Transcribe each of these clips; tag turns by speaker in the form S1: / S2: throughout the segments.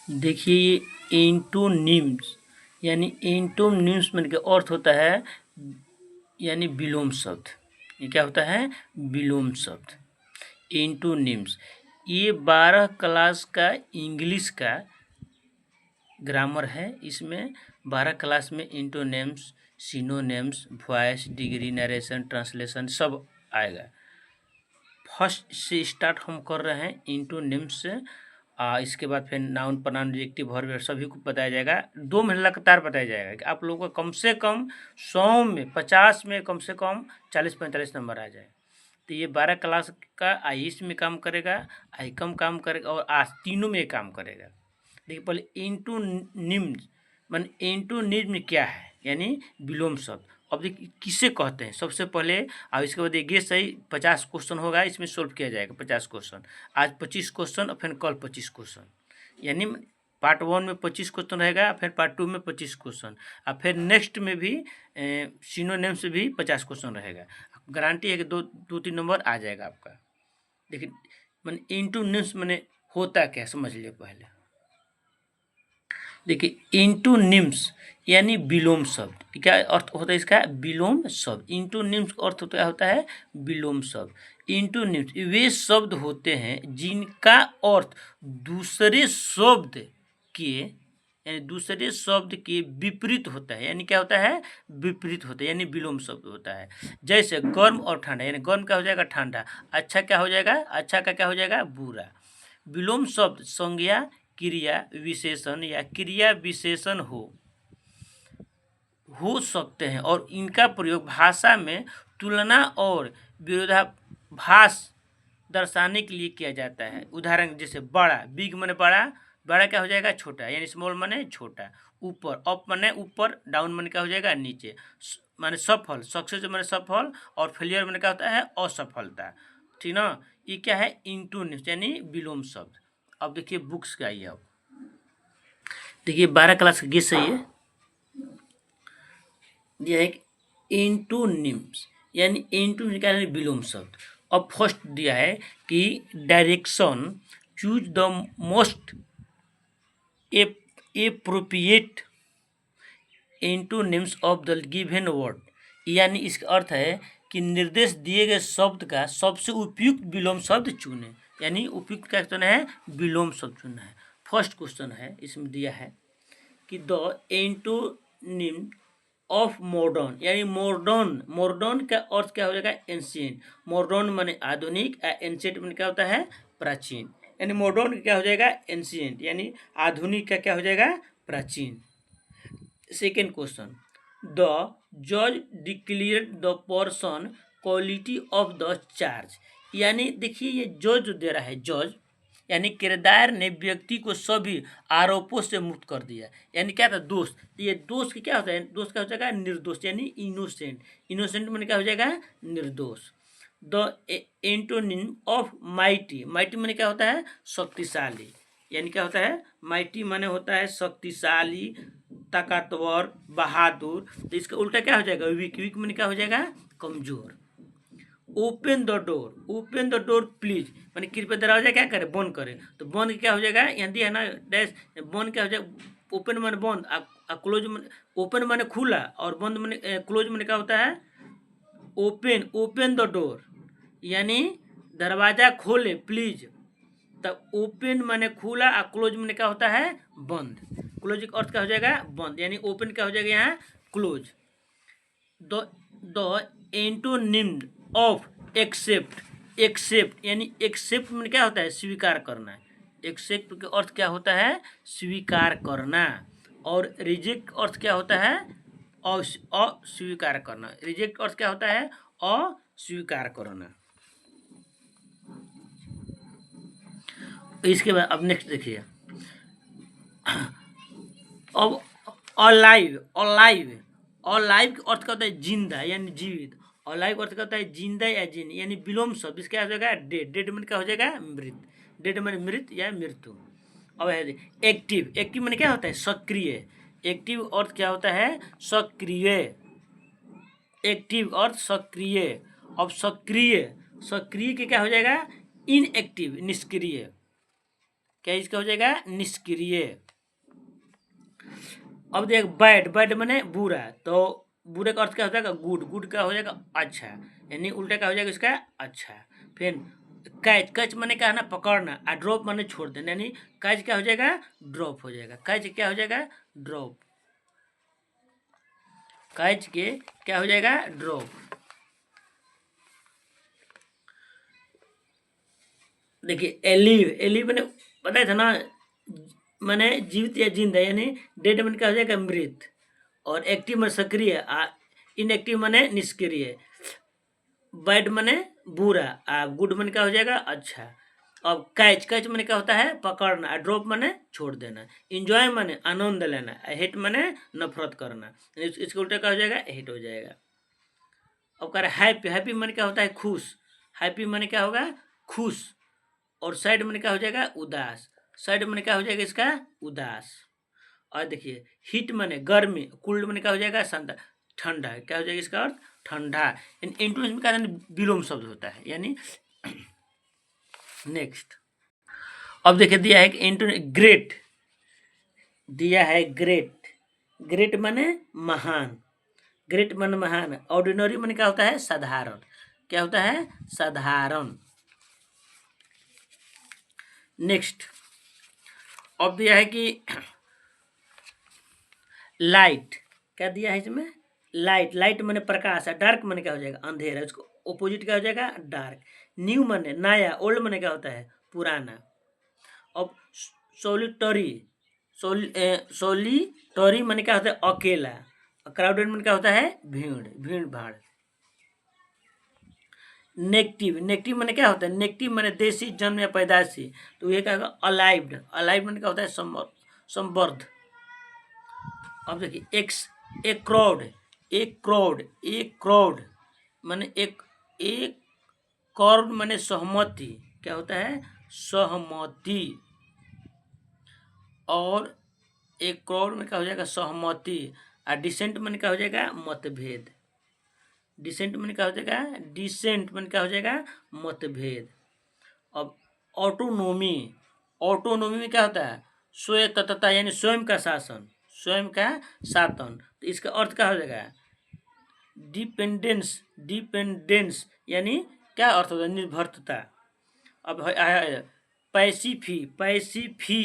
S1: देखिए ये एंटोनिम्स यानी एंटोनिम्स मन के अर्थ होता है यानी विलोम शब्द। ये क्या होता है? विलोम शब्द, एंटोनिम्स। ये 12 क्लास का इंग्लिश का ग्रामर है। इसमें 12 क्लास में antonyms, synonyms, voice, degree, narration, translation सब आएगा। फर्स्ट से स्टार्ट हम कर रहे हैं एंटोनिम्स से। इसके बाद फिर नाउन, प्रनाउन, एडजेक्टिव, वर्ब सभी को बताया जाएगा। 2 महीने लगातार बताया जाएगा कि आप लोगों को कम से कम 100 में 50 में कम से कम 40-45 नंबर आ जाए। तो ये 12 क्लास का आईईएस में काम करेगा, आईकॉम काम करेगा और आज तीनों में काम करेगा। देखिए पहले एंटोनिम्स मान एंटोनिम्स क्या है यानी विलोम शब्द। अब देखिए किसे कहते हैं सबसे पहले। अब इसके बाद ये सही 50 क्वेश्चन होगा, इसमें सोल्व किया जाएगा 50 क्वेश्चन। आज 25 क्वेश्चन और फिर कल 25 क्वेश्चन, यानी पार्ट 1 में 25 क्वेश्चन रहेगा, फिर पार्ट 2 में 25 क्वेश्चन, और फिर नेक्स्ट में भी सिनोनिम से भी 50 क्वेश्चन रहेगा। गारंटी है कि 2-3 नंबर आ जाएगा आपका। देखिए मैंने एंटोनिम्स मैंने होता क्या समझ लिया पहले। देखिए एंटोनिम्स यानी विलोम शब्द। क्या अर्थ होता है इसका? विलोम शब्द। एंटोनिम्स का अर्थ होता है विलोम शब्द। एंटोनिम्स वे शब्द होते हैं जिनका अर्थ दूसरे शब्द के यानी दूसरे शब्द के विपरीत होता है। यानी क्या होता है? विपरीत होता है, यानी विलोम शब्द होता है। जैसे गर्म और ठंडा, यानी गर्म क्या हो जाएगा? ठंडा। अच्छा क्या हो जाएगा? अच्छा का क्या हो जाएगा? बुरा। विलोम शब्द संज्ञा, क्रिया विशेषण या क्रिया विशेषण हो सकते हैं और इनका प्रयोग भाषा में तुलना और विरोधाभास दर्शाने के लिए किया जाता है। उदाहरण जैसे बड़ा, बिग माने बड़ा, बड़ा क्या हो जाएगा? छोटा, यानी स्मॉल माने छोटा। ऊपर, अप माने ऊपर, डाउन माने क्या हो जाएगा? नीचे। माने सफल, सक्सेस माने सफल, और फेलियर माने क्या होता है? असफलता। ठीक ना? ये क्या है? इंटोनिम्स यानी विलोम शब्द। अब देखिए बुक्स का आइए। अब देखिए 12 क्लास का गेस है ये है एंटोनिम्स यानी एंटोनिम्स यानी विलोम शब्द। अब फर्स्ट दिया है कि direction, choose the most appropriate antonyms of the given word. यानी इसका अर्थ है कि निर्देश दिए गए शब्द का सबसे उपयुक्त विलोम शब्द चुने। यानी उपयुक्त क्या चुना है? विलोम शब्द चुना है। फर्स्ट क्वेश्चन है, इसमें दिया है कि द एंटोनिम ऑफ मॉडर्न, यानी मॉडर्न, मॉडर्न का अर्थ क्या हो जाएगा? एंशिएंट। मॉडर्न माने आधुनिक, एंशिएंट माने क्या होता है? प्राचीन। यानी मॉडर्न क्या हो जाएगा? एंशिएंट, यानी आधुनिक का क्या हो जाएगा? प्राचीन। सेकेंड क्वेश्चन, द जज declare the person quality of the charge. यानी देखिए ये जज जो दे रहा है, जज यानी किरदार ने व्यक्ति को सभी आरोपों से मुक्त कर दिया। यानी क्या था? दोष। ये दोष क्या होता है? दोष क्या हो जाएगा? निर्दोष, यानी इनोसेंट। इनोसेंट मैंने क्या हो जाएगा? निर्दोष। The antonym of mighty, mighty मैंने क्या होता है? शक्तिशाली। यानी क्या होता है? माइटी माने होता है शक्तिशाली, ताकतवर, बहादुर। तो इसका उल्टा क्या हो जाएगा? वीक। वीक मैंने क्या हो जाएगा? कमजोर। Open the door, open the door please, मैंने कृपया दरवाजा क्या करे? बंद करे। तो बंद क्या हो जाएगा? यहाँ दिया है ना डैश, बंद क्या हो जाएगा? ओपन माने बंद, क्लोज माने, ओपन माने खुला और बंद माने क्लोज माने क्या होता है? ओपन, ओपन द डोर यानी दरवाजा खोले प्लीज। तब ओपन माने खुला और क्लोज माने क्या होता है? बंद। क्लोज का अर्थ क्या हो जाएगा? बंद। यानी ओपन क्या हो जाएगा? यहाँ close. The antonym of accept, accept यानी एक्सेप्ट में क्या होता है? स्वीकार करना। एक्सेप्ट का अर्थ क्या होता है? स्वीकार करना। और रिजेक्ट अर्थ क्या होता है? अस्वीकार करना। रिजेक्ट अर्थ क्या होता है? अस्वीकार करना। इसके बाद अब नेक्स्ट देखिए, अब अलाइव, अलाइव, अलाइव का अर्थ क्या होता है? जिंदा यानी जीवित। अलाइव का अर्थ क्या होता है? जिंदा या जीवित, यानी विलोम शब्द। इसका हो जाएगा डेड। डेड मन क्या हो जाएगा? मृत। डेड मन मृत या मृत्यु। अब है एक्टिव, एक्टिव मन क्या होता है? सक्रिय। एक्टिव अर्थ क्या होता है? सक्रिय। एक्टिव अर्थ सक्रिय। अब सक्रिय, सक्रिय के क्या हो जाएगा? इनएक्टिव, निष्क्रिय। क्या इसका हो जाएगा निष्क्रिय। अब देख बैड, बैड माने बुरा, तो बुरे का अर्थ क्या हो जाएगा गुड, गुड का हो जाएगा अच्छा, यानी उल्टा का हो जाएगा इसका अच्छा। फिर कैच, कैच माने क्या है ना पकड़ना, और ड्रॉप माने छोड़ देना, यानी कैच क्या हो जाएगा ड्रॉप हो जाएगा, कैच क्या हो जाएगा ड्रॉप, कैच के क्या हो जाएगा ड्रॉप। देखिए एलिव, एलिव मैंने बताया था ना, मैंने जीवित या जिंदा, यानी डेड मैंने क्या हो जाएगा मृत, और एक्टिव में सक्रिय, इनएक्टिव माने निष्क्रिय, बैड माने बुरा, गुड माने क्या हो जाएगा अच्छा। अब कैच, कैच माने क्या होता है पकड़ना, ड्रॉप माने छोड़ देना, इंजॉय माने आनंद लेना, हेट माने नफरत करना, इसके उल्टा क्या हो जाएगा हेट हो जाएगा। अब कह रहा है हैप्पी, हैप्पी माने क्या होता है खुश, हैप्पी माने क्या होगा खुश, और सैड माने क्या हो जाएगा उदास, सैड माने क्या हो जाएगा इसका उदास। और देखिए हीट माने गर्मी, कोल्ड माने क्या हो जाएगा शांत ठंडा, क्या हो जाएगा इसका अर्थ ठंडा। इंटू में क्या विलोम शब्द होता है, यानी नेक्स्ट। अब देखिए दिया है इंटू ग्रेट, दिया है ग्रेट, ग्रेट माने महान, ग्रेट माने महान, ऑर्डिनरी माने क्या होता है साधारण, क्या होता है साधारण। नेक्स्ट अब दिया है कि लाइट, क्या दिया है इसमें लाइट, लाइट माने प्रकाश है, डार्क माने क्या हो जाएगा अंधेरा, उसको ओपोजिट क्या हो जाएगा डार्क। न्यू माने नया, ओल्ड माने क्या होता है पुराना। अब सोलिटरी, सोलिटरी माने क्या होता है अकेला, क्राउडेड माने क्या होता है भीड़, भीड़ भाड़। नेगेटिव, नेगेटिव माने क्या होता है नेगेटिव माने देशी जन्म या पैदाशी, तो ये क्या होगा अलाइव्ड, अलाइव माने क्या होता है संवर्ध। अब देखिए एक्स, एक क्राउड, एक क्राउड, एक क्राउड माने एक कौर माने सहमति, क्या होता है सहमति, और एक कौर में क्या हो जाएगा सहमति, और डिसेंट में क्या हो जाएगा मतभेद, डिसेंट में क्या हो जाएगा डिसेंट में क्या हो जाएगा मतभेद। अब ऑटोनोमी, ऑटोनोमी में क्या होता है स्वायत्तता, यानी स्वयं का शासन, स्वयं का शासन, तो इसका अर्थ क्या हो जाएगा डिपेंडेंस, डिपेंडेंस यानी क्या अर्थ होता है निर्भरता। अब पैसिफी, पैसिफी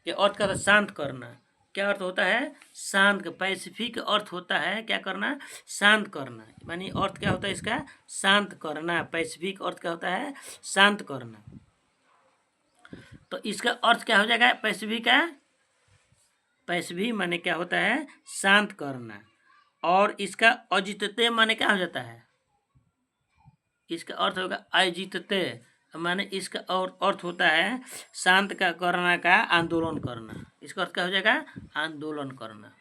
S1: के अर्थ का शांत करना, क्या अर्थ होता है शांत, पैसिफी का अर्थ होता है क्या करना शांत करना, यानी अर्थ क्या होता है इसका शांत करना, पैसिफिक अर्थ क्या होता है शांत करना। तो इसका अर्थ क्या हो जाएगा पैसिफिक का, पैसिफी माने क्या होता है शांत करना, और इसका अजितते माने क्या हो जाता है, इसका अर्थ होगा अजितते, माने इसका और अर्थ होता है शांत का करना का आंदोलन करना, इसका अर्थ क्या हो जाएगा आंदोलन करना।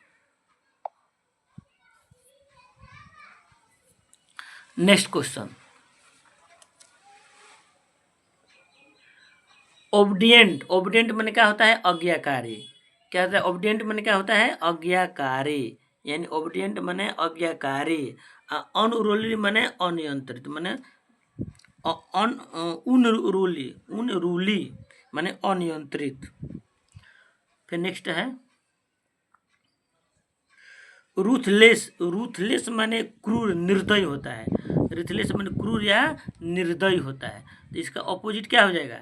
S1: नेक्स्ट क्वेश्चन, ओबडिएंट, ओबडिएंट माने क्या होता है आज्ञाकारी, क्या होता है ओबडिएंट माने क्या होता है आज्ञाकारी, यानी ओबडिएंट माने आज्ञाकारी, अनरूली माने अनियंत्रित, माने अनरूली, अनरूली माने अनियंत्रित। फिर नेक्स्ट है रूथलेस, रूथलेस माने क्रूर निर्दयी होता है, रूथलेस माने क्रूर या निर्दयी होता है, तो इसका ऑपोजिट क्या हो जाएगा,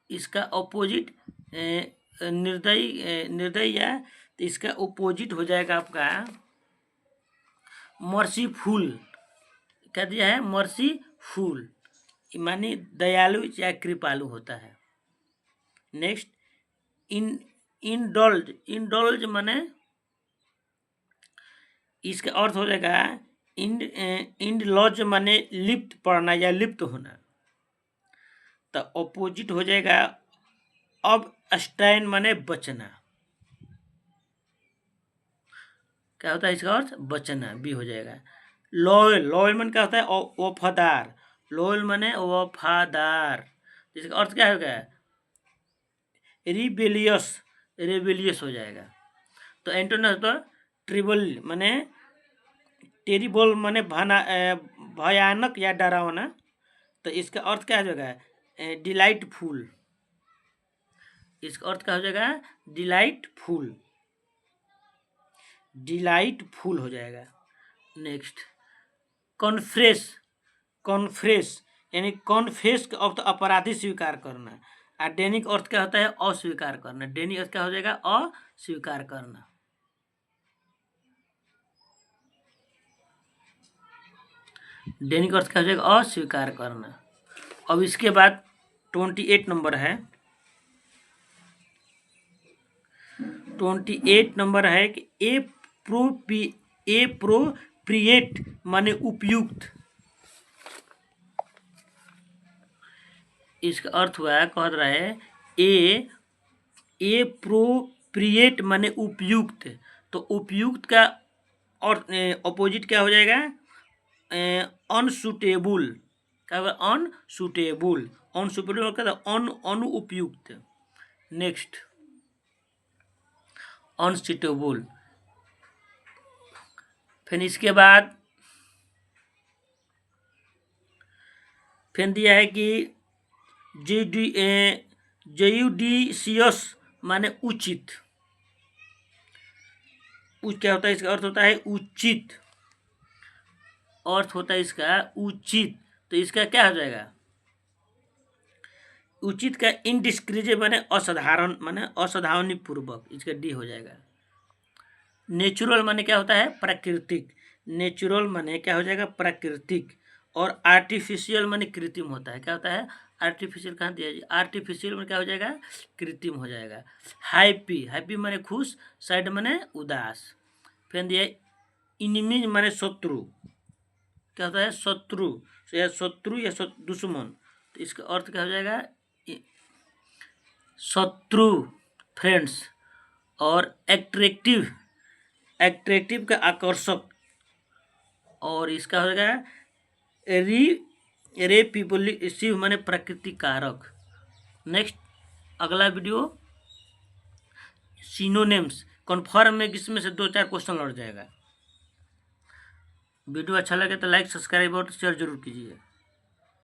S1: इसका ऑपोजिट निर्दयी, निर्दयी या, तो इसका ऑपोजिट हो जाएगा आपका मर्सीफुल, क्या दिया है मर्सीफुल, मानी दयालु या कृपालु होता है। नेक्स्ट इन इंडल्ज, इंडल्ज माने इसका अर्थ हो जाएगा इंडलॉज माने लिप्त पड़ना या लिप्त होना, तो ऑपोजिट हो जाएगा अब स्टैंड माने बचना, क्या होता है इसका अर्थ बचना बी हो जाएगा। लॉयल, लॉयल मन क्या होता है वफादार, लॉयल माने वफादार, इसका अर्थ क्या होगा रिबेलियस, रेबेलियस हो जाएगा। तो एंटोनिम तो ट्रिबल माने टेरिबल माने भयानक या डरावना, तो इसका अर्थ क्या हो जाएगा डिलाइटफुल, इसका अर्थ क्या हो जाएगा? डिलाइटफुल, डिलाइटफुल हो जाएगा। नेक्स्ट कॉन्फ्रेस, कॉन्फ्रेस यानी कॉन्फेस का अर्थ अपराधी स्वीकार करना, और डेनिक अर्थ क्या होता है? अस्वीकार करना। डेनिक अर्थ क्या हो जाएगा? अस्वीकार करना। डेनिक अर्थ क्या हो जाएगा? अस्वीकार करना। अब इसके बाद 28 नंबर है, 28 नंबर है कि एप्रोप्रिएट माने उपयुक्त। इसका अर्थ हुआ है, कह रहा है एप्रोप्रिएट माने उपयुक्त। तो उपयुक्त का और अपोजिट क्या हो जाएगा? अनसुटेबल। क्या होगा? अनसुटेबल। अनसुटेबल क्या था? अनुपयुक्त। Next unsuitable. फिर इसके बाद फिर दिया है कि जुडिशियस माने उचित। क्या होता है? इसका अर्थ होता है उचित। अर्थ होता है इसका उचित। तो इसका क्या हो जाएगा? उचित का इनडिस्क्रीजे माने असाधारण, माने असावधानी पूर्वक। इसका डी हो जाएगा। नेचुरल माने क्या होता है? प्राकृतिक। नेचुरल माने क्या हो जाएगा? प्राकृतिक। और आर्टिफिशियल माने कृत्रिम होता है। क्या होता है? आर्टिफिशियल कहाँ दिया? आर्टिफिशियल में क्या हो जाएगा? कृत्रिम हो जाएगा। हैप्पी, हैप्पी माने खुश, सैड माने उदास। फिर दिया इनिमीज माने शत्रु। क्या होता है? शत्रु, या शत्रु या दुश्मन। तो इसका अर्थ क्या हो जाएगा? शत्रु, फ्रेंड्स। और एट्रैक्टिव, एट्रैक्टिव का आकर्षक। और इसका हो जाएगा रेपिपल्सिव माने प्रकृति कारक। नेक्स्ट अगला वीडियो सिनोनिम्स कन्फर्म में, जिसमें से 2-4 क्वेश्चन लड़ जाएगा। वीडियो अच्छा लगे तो लाइक, सब्सक्राइब और शेयर जरूर कीजिए।